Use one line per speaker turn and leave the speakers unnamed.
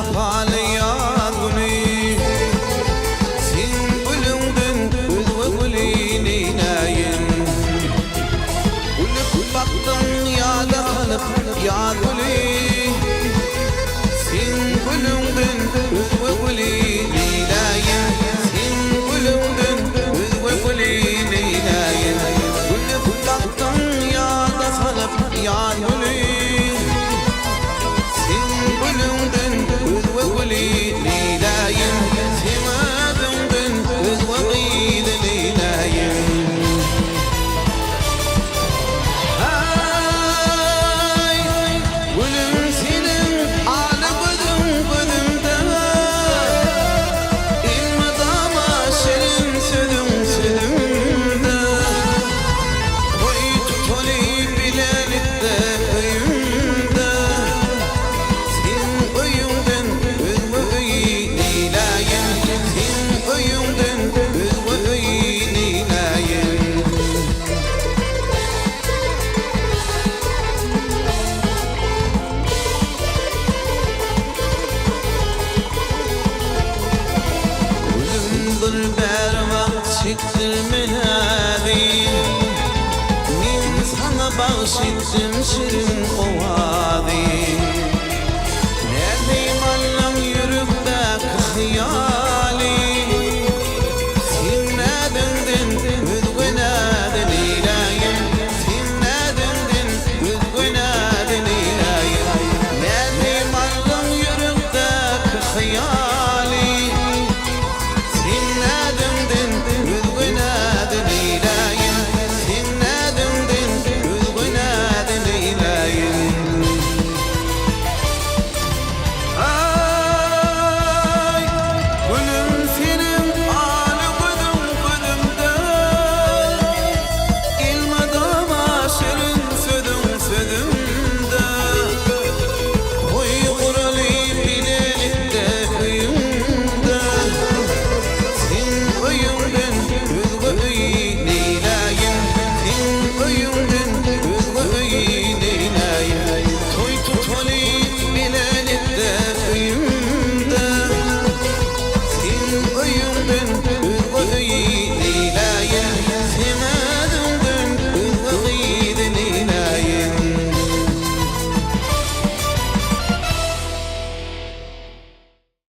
afalı yaduni Sin bulundun öz veguli neynayin Ulup baktın yada kalıp yaduli Sin bulundun öz veguli neynayin Sin bulundun öz veguli neynayin Ulup baktın yada kalıp yaduli Çıktır menadi Min sana bağışıttım şirin o vadi Neredeyim Allah'ım yürüpte kıhyali Sinne döndün üzgünadın ilayim Sinne döndün üzgünadın ilayim Neredeyim Allah'ım yürüpte kıhyali